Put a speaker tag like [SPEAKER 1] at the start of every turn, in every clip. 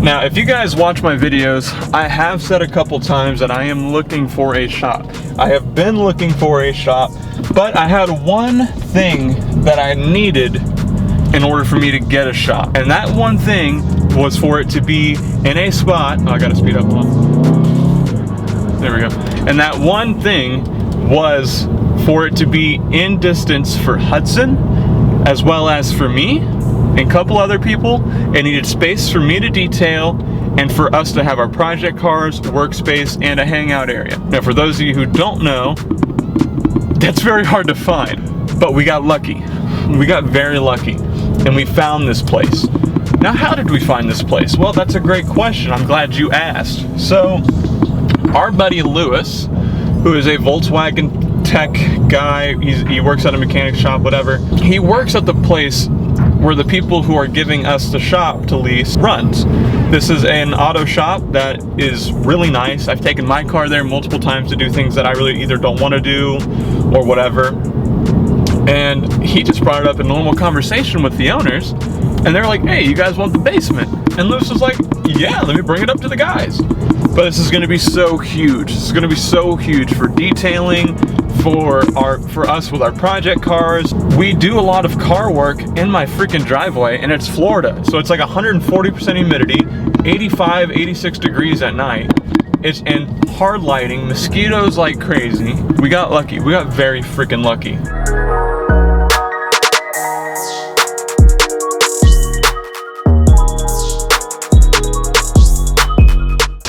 [SPEAKER 1] Now, if you guys watch my videos, I have said a couple times that I am looking for a shop. I have been looking for a shop, but I had one thing that I needed in order for me to get a shop. And that one thing was for it to be in a spot. Oh, I gotta speed up a little. There we go. And that one thing was for it to be in distance for Hudson, as well as for me and a couple other people. It needed space for me to detail and for us to have our project cars, workspace, and a hangout area. Now, for those of you who don't know, that's very hard to find, but we got lucky. We got very lucky, and we found this place. Now, how did we find this place? Well, that's a great question. I'm glad you asked. So, our buddy Lewis, who is a Volkswagen tech guy, he works at a mechanic shop, whatever. He works at the place where the people who are giving us the shop to lease runs. This is an auto shop that is really nice. I've taken my car there multiple times to do things that I really either don't want to do or whatever. And he just brought it up in normal conversation with the owners, and they're like, hey, you guys want the basement? And Lewis was like, yeah, let me bring it up to the guys. But this is gonna be so huge. This is gonna be so huge for detailing, for us with our project cars. We do a lot of car work in my freaking driveway, and it's Florida. So it's like 140% humidity, 85, 86 degrees at night. It's and hard lighting, mosquitoes like crazy. We got lucky. We got very freaking lucky.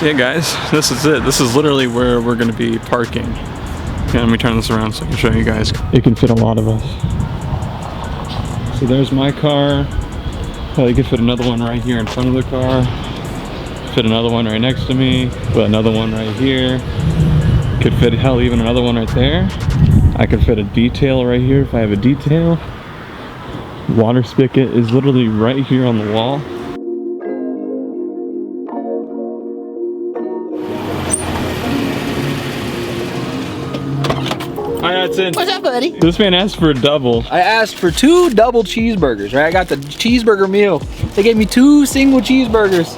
[SPEAKER 1] Yeah guys, this is it. This is literally where we're gonna be parking. Yeah, let me turn this around so I can show you guys. It can fit a lot of us. So there's my car. You could fit another one right here in front of the car. Fit another one right next to me. Put another one right here. Could fit, hell, even another one right there. I could fit a detail right here if I have a detail. Water spigot is literally right here on the wall.
[SPEAKER 2] What's up, buddy?
[SPEAKER 1] This man asked for a double.
[SPEAKER 2] I asked for 2 double cheeseburgers, right? I got the cheeseburger meal. They gave me 2 single cheeseburgers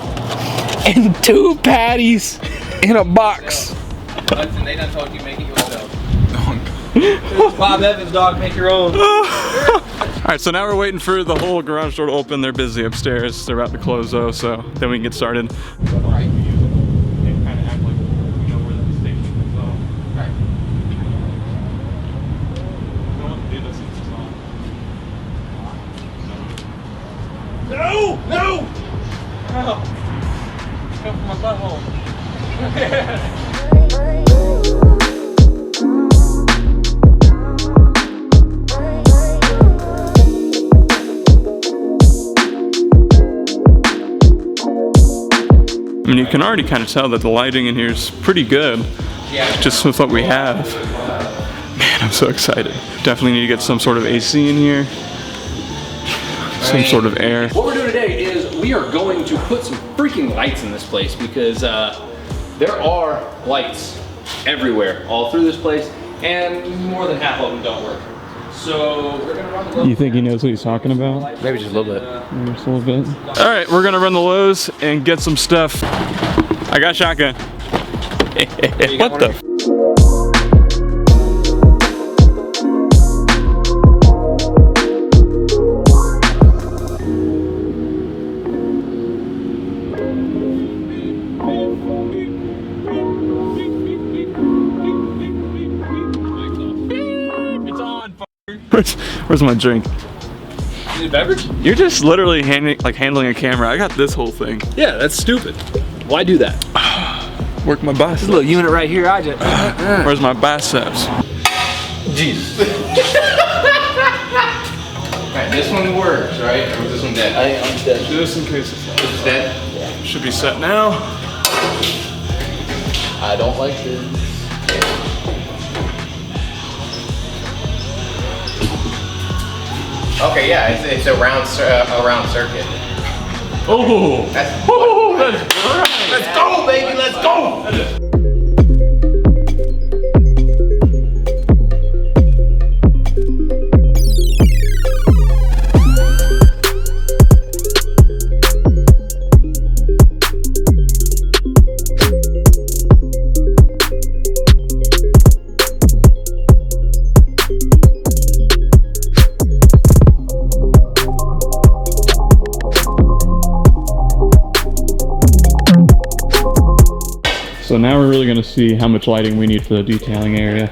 [SPEAKER 2] and 2 patties in a box.
[SPEAKER 3] Hudson, they done told you make it yourself.
[SPEAKER 2] Bob Evans, dog, make your own.
[SPEAKER 1] Alright, so now we're waiting for the whole garage door to open. They're busy upstairs. They're about to close though, so then we can get started.
[SPEAKER 2] No! No! Oh. Come from my butthole.
[SPEAKER 1] I mean, you can already kind of tell that the lighting in here is pretty good, just with what we have. Man, I'm so excited. Definitely need to get some sort of AC in here. Some sort of air.
[SPEAKER 3] What we're doing today is we are going to put some freaking lights in this place because there are lights everywhere, all through this place, and more than half of them don't work. So we're gonna run the Lowe's.
[SPEAKER 1] You think he knows what he's talking about?
[SPEAKER 2] Maybe just a little bit.
[SPEAKER 1] Just a little bit. All right, we're gonna run the Lowe's and get some stuff. I got shotgun. What the? Where's my drink?
[SPEAKER 3] Is it a beverage?
[SPEAKER 1] You're just literally handling a camera. I got this whole thing.
[SPEAKER 3] Yeah, that's stupid. Why do that?
[SPEAKER 1] Work my biceps.
[SPEAKER 2] This little unit right here, I just.
[SPEAKER 1] Where's my biceps?
[SPEAKER 3] Jesus. Alright, this one works, right? Or is this one dead?
[SPEAKER 2] I think I'm dead.
[SPEAKER 1] Just in case it's
[SPEAKER 3] This is dead?
[SPEAKER 2] Yeah.
[SPEAKER 1] should be set now.
[SPEAKER 2] I don't like this.
[SPEAKER 4] Okay, yeah, it's a round circuit.
[SPEAKER 1] Oh,
[SPEAKER 4] That's
[SPEAKER 1] right.
[SPEAKER 4] Let's go, baby, let's go!
[SPEAKER 1] So now we're really gonna see how much lighting we need for the detailing area.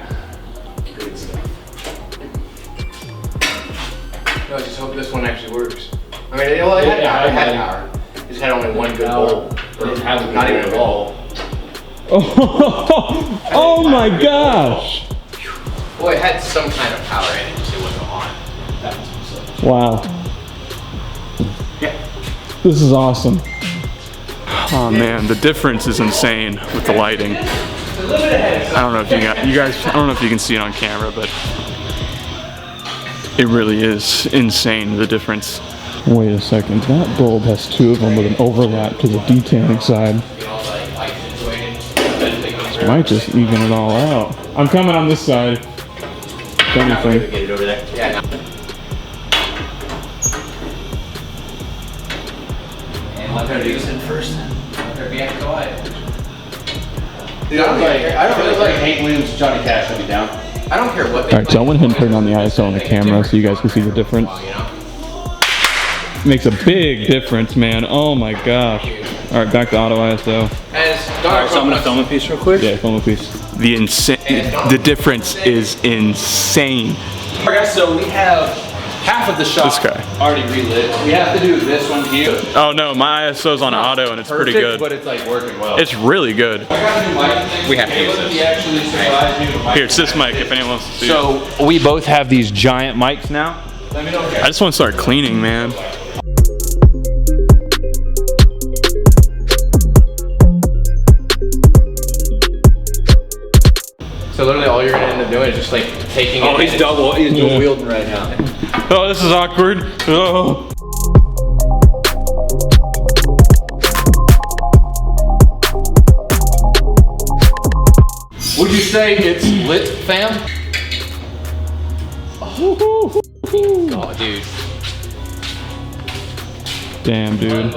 [SPEAKER 4] No, I just hope this one actually works. I mean, it had power. It just had only one good bulb. Or not even a bulb.
[SPEAKER 1] Oh my gosh!
[SPEAKER 4] Well, it had some kind of power in it, just it wasn't on.
[SPEAKER 1] Wow.
[SPEAKER 4] Yeah.
[SPEAKER 1] This is awesome. Oh man, the difference is insane with the lighting. I don't know if you guys, I don't know if you can see it on camera, but it really is insane, the difference. Wait a second, that bulb has two of them with an overlap to the detailing side. This might just even it all out. I'm coming on this side. If anything.
[SPEAKER 4] Get it over there. Yeah.
[SPEAKER 3] And let her do this in first. Let her be quiet.
[SPEAKER 4] Dude, I don't
[SPEAKER 5] It was like Hank Williams and Johnny Cash let me down.
[SPEAKER 4] I don't care what they
[SPEAKER 1] Alright, so I went ahead and turned on the ISO on the camera so you guys can see the difference.
[SPEAKER 4] you know?
[SPEAKER 1] Makes a big difference, man. Oh my gosh. Alright, back to auto ISO.
[SPEAKER 3] Alright, so I'm gonna film a piece real quick.
[SPEAKER 1] Yeah, film a piece. The difference is insane.
[SPEAKER 3] Alright guys, so we have half of the shot
[SPEAKER 1] This guy.
[SPEAKER 3] already relit. We have to do this one here.
[SPEAKER 1] Oh no, my ISO's on auto and it's pretty good.
[SPEAKER 3] But it's like working well.
[SPEAKER 1] It's really good.
[SPEAKER 3] I got a new mic thing.
[SPEAKER 4] We have to use this.
[SPEAKER 3] He actually surprised me with a mic.
[SPEAKER 1] Here, it's this mic if anyone wants to see it.
[SPEAKER 3] So we both have these giant mics now. Let me know.
[SPEAKER 1] I just want to start cleaning, man.
[SPEAKER 4] So literally all you're gonna end up doing is just like taking
[SPEAKER 3] Oh,
[SPEAKER 4] it.
[SPEAKER 3] he's dual wielding right now.
[SPEAKER 1] Oh, this is awkward. Oh.
[SPEAKER 3] Would you say it's lit, fam?
[SPEAKER 4] Oh, dude.
[SPEAKER 1] Damn, dude.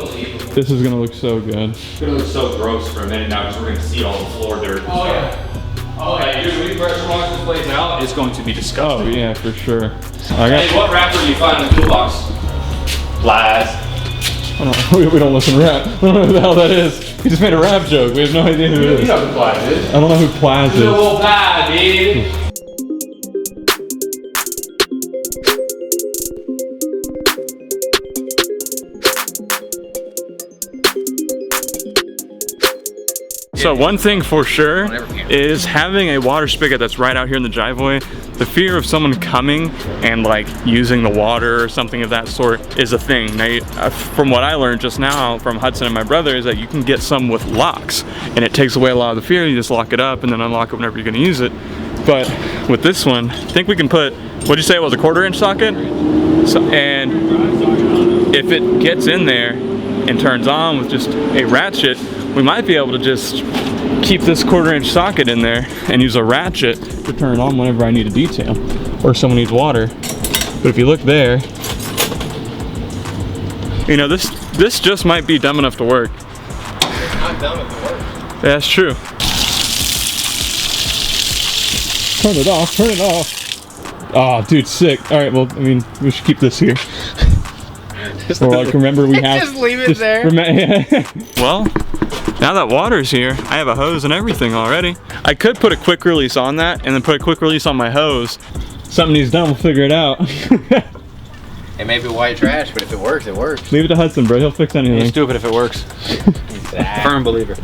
[SPEAKER 1] This is gonna look so good.
[SPEAKER 3] It's gonna look so gross for a minute now because we're gonna see all the floor dirt. Oh yeah. Oh yeah, dude, when you pressure wash this place out, it's going to be
[SPEAKER 1] Oh
[SPEAKER 3] disgusting.
[SPEAKER 1] yeah, for sure.
[SPEAKER 3] Hey, what wrapper do you find in the toolbox? Lies.
[SPEAKER 1] We don't listen to rap. I don't know who the hell that is. He just made a rap joke. We have no idea who it
[SPEAKER 3] You
[SPEAKER 1] is.
[SPEAKER 3] know who Lies is.
[SPEAKER 1] I don't know who Plaz is.
[SPEAKER 3] Little pie, baby.
[SPEAKER 1] So one thing for sure is having a water spigot that's right out here in the driveway. The fear of someone coming and like using the water or something of that sort is a thing. Now, from what I learned just now from Hudson and my brother is that you can get some with locks and it takes away a lot of the fear. You just lock it up and then unlock it whenever you're gonna use it. But with this one, I think we can put, what'd you say it was, a 1/4-inch socket? So, and if it gets in there and turns on with just a ratchet, we might be able to just keep this 1/4-inch socket in there and use a ratchet to turn it on whenever I need a detail or someone needs water. But if you look there, you know, this just might be dumb enough to work.
[SPEAKER 4] It's not dumb if it works.
[SPEAKER 1] Yeah, that's true. Turn it off, turn it off. Oh, dude, sick. All right, well, I mean, we should keep this here. Or like, remember we have.
[SPEAKER 4] Just leave it there.
[SPEAKER 1] Well, now that water's here, I have a hose and everything already. I could put a quick release on that and then put a quick release on my hose. Something needs done, we'll figure it out.
[SPEAKER 4] It may be white trash, but if it works, it works.
[SPEAKER 1] Leave it to Hudson, bro. He'll fix anything.
[SPEAKER 3] He's stupid if it works. Firm believer.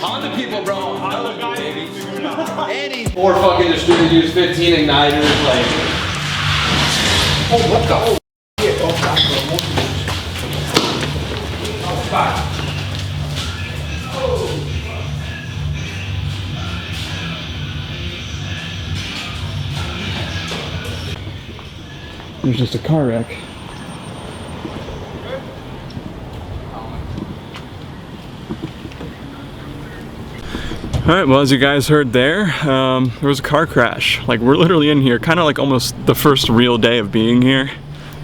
[SPEAKER 3] Honda people, bro. Honda baby. Any more fucking distributed use 15 igniters, like.
[SPEAKER 4] Oh, what the?
[SPEAKER 1] There's just a car wreck. Alright, well, as you guys heard there was a car crash. Like, we're literally in here, kind of like almost the first real day of being here,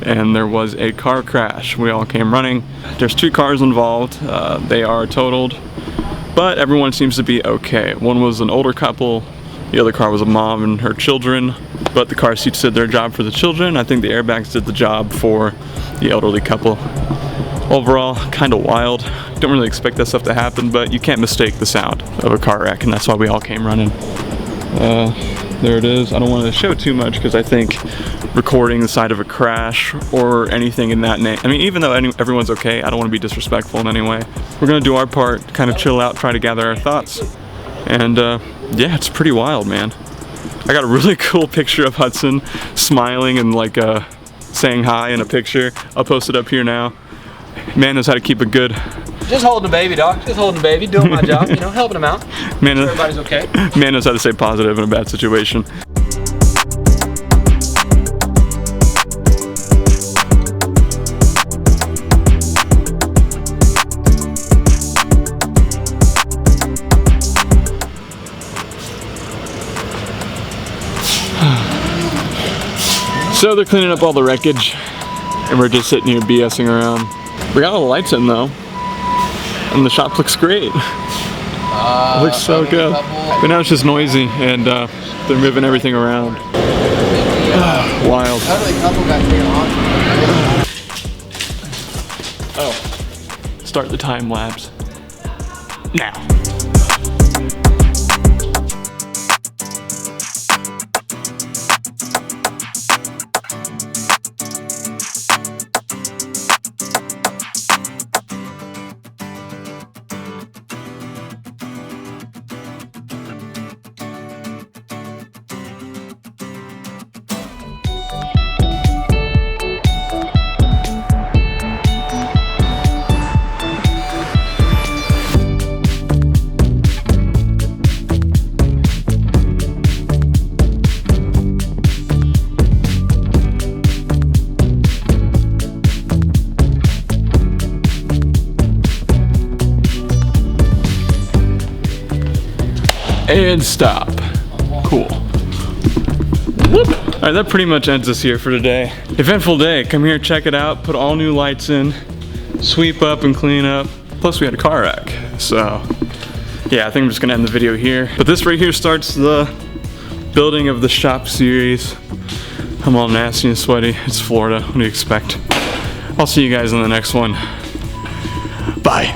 [SPEAKER 1] and there was a car crash. We all came running. There's 2 cars involved. They are totaled, but everyone seems to be okay. One was an older couple, the other car was a mom and her children, but the car seats did their job for the children. I think the airbags did the job for the elderly couple. Overall, kind of wild. Don't really expect that stuff to happen, but you can't mistake the sound of a car wreck, and that's why we all came running. There it is. I don't want to show too much because I think recording the side of a crash or anything in that name, I mean, even though everyone's okay, I don't want to be disrespectful in any way. We're going to do our part, kind of chill out, try to gather our thoughts, and yeah, it's pretty wild, man. I got a really cool picture of Hudson smiling and like saying hi in a picture. I'll post it up here now. Man knows how to keep a good...
[SPEAKER 2] Just holding a baby, dog. Just holding a baby, doing my job, you know, helping him out.
[SPEAKER 1] Man,
[SPEAKER 2] Sure everybody's okay.
[SPEAKER 1] Man knows how to stay positive in a bad situation. So they're cleaning up all the wreckage, and we're just sitting here BSing around. We got all the lights in though, and the shop looks great. It looks so good. But now it's just noisy, and they're moving everything around. Wild. Oh, start the time lapse now. And stop. Cool. Alright, that pretty much ends us here for today. Eventful day. Come here, check it out, put all new lights in, sweep up and clean up. Plus we had a car wreck. So yeah, I think I'm just gonna end the video here. But this right here starts the building of the shop series. I'm all nasty and sweaty. It's Florida. What do you expect? I'll see you guys in the next one. Bye.